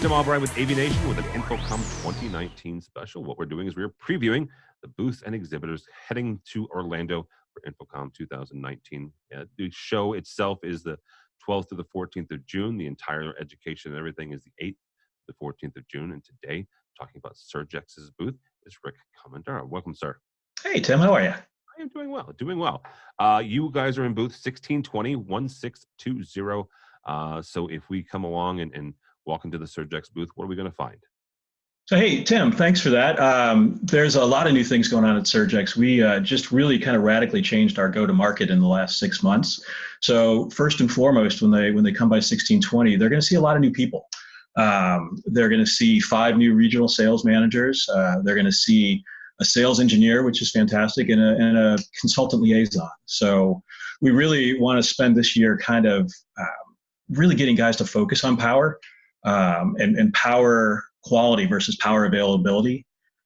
Tim Albright with AVNation with an InfoComm 2019 special. What we're doing is we're previewing the booths and exhibitors heading to Orlando for InfoComm 2019. The show itself is the 12th to the 14th of June. The entire education and everything is the 8th to the 14th of June. And today, talking about SurgeX's booth, is Rick Komendera. Welcome, sir. Hey, Tim. How are you? I am doing well, doing well. You guys are in booth 1620, 1620. So if we come along and walk into the SurgeX booth, what are we going to find? So, hey, Tim, thanks for that. There's a lot of new things going on at SurgeX. We just really kind of radically changed our go-to-market in the last 6 months. So first and foremost, when they come by 1620, they're going to see a lot of new people. They're going to see 5 new regional sales managers. They're going to see a sales engineer, which is fantastic, and a consultant liaison. So we really want to spend this year kind of really getting guys to focus on power and power quality versus power availability.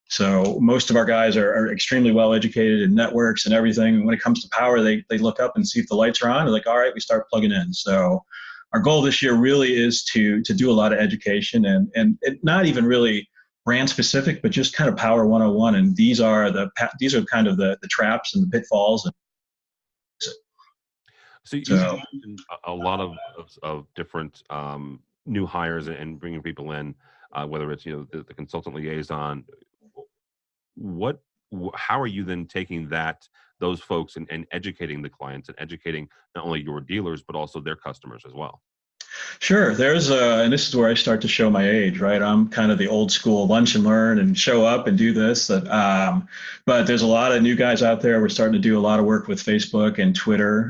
So most of our guys are extremely well educated in networks and everything. And when it comes to power, they look up and see if the lights are on. They're like, all right, we start plugging in. So our goal this year really is to do a lot of education and not even really brand specific, but just kind of power 101. And these are kind of the traps and the pitfalls. So you mentioned a lot of different new hires and bringing people in, whether it's the consultant liaison. How are you then taking those folks and educating the clients and educating not only your dealers but also their customers as well? Sure. And this is where I start to show my age, right? I'm kind of the old school lunch and learn and show up and do this. But there's a lot of new guys out there. We're starting to do a lot of work with Facebook and Twitter.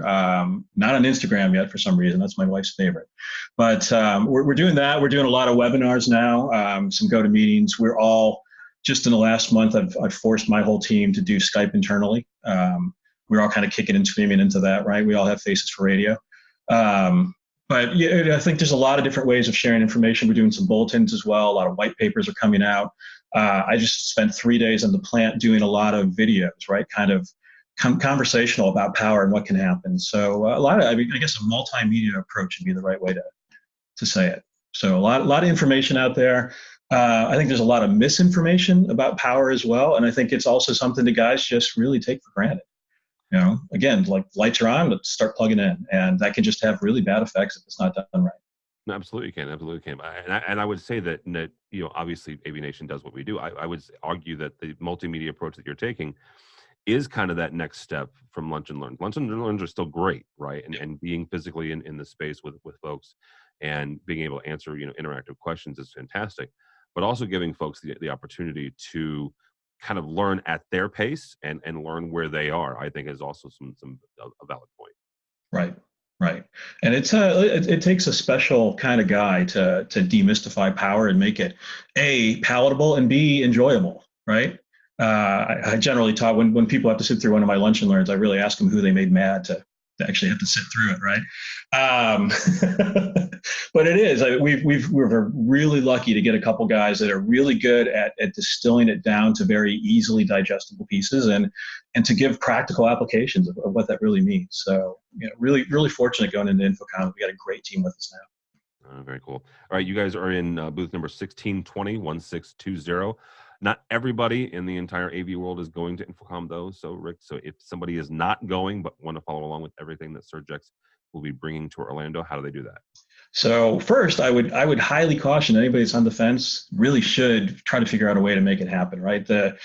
Not on Instagram yet for some reason. That's my wife's favorite. But we're doing that. We're doing a lot of webinars now, some go-to-meetings. We're all, just in the last month, I've forced my whole team to do Skype internally. We're all kind of kicking and screaming into that, right? We all have faces for radio. But yeah, I think there's a lot of different ways of sharing information. We're doing some bulletins as well. A lot of white papers are coming out. I just spent 3 days in the plant doing a lot of videos, right? Kind of conversational about power and what can happen. So I guess a multimedia approach would be the right way to say it. So a lot of information out there. I think there's a lot of misinformation about power as well. And I think it's also something the guys just really take for granted. Again, like lights are on, let's start plugging in. And that can just have really bad effects if it's not done right. No, absolutely can. Absolutely can. And I would say that obviously AVNation does what we do. I would argue that the multimedia approach that you're taking is kind of that next step from lunch and learn. Lunch and learns are still great, right? And being physically in the space with folks and being able to answer, interactive questions is fantastic. But also giving folks the opportunity to kind of learn at their pace and learn where they are, I think is also a valid point. Right. And it takes a special kind of guy to demystify power and make it A, palatable, and B, enjoyable, right? I generally talk when people have to sit through one of my lunch and learns, I really ask them who they made mad to actually have to sit through it, right? But it is. We're really lucky to get a couple guys that are really good at distilling it down to very easily digestible pieces and to give practical applications of what that really means. So, really, really fortunate going into InfoComm. We got a great team with us now. Very cool. All right, you guys are in booth number 1620, 1620. Not everybody in the entire AV world is going to InfoComm though. So Rick, if somebody is not going but want to follow along with everything that SurgeX will be bringing to Orlando, how do they do that? So first, I would highly caution anybody that's on the fence really should try to figure out a way to make it happen, right? The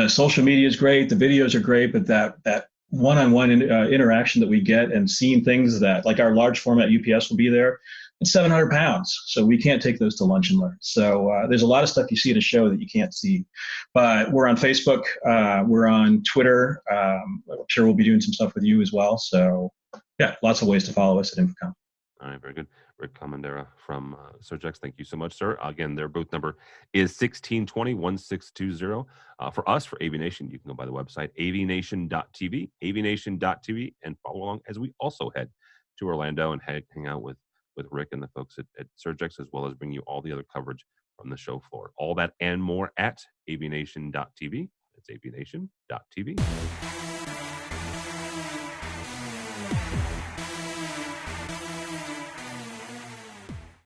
social media is great, the videos are great, but that one-on-one interaction that we get and seeing things that, like our large format UPS will be there, it's 700 pounds. So we can't take those to lunch and learn. So there's a lot of stuff you see at a show that you can't see. But we're on Facebook. We're on Twitter. I'm sure we'll be doing some stuff with you as well. So yeah, lots of ways to follow us at InfoComm. All right, very good. Rick Komendera from SurgeX, thank you so much, sir. Again, their booth number is 1620, 1620. For us, for AVNation, you can go by the website, avnation.tv, avnation.tv, and follow along as we also head to Orlando and hang out with Rick and the folks at SurgeX, as well as bring you all the other coverage from the show floor. All that and more at avnation.tv. It's avnation.tv.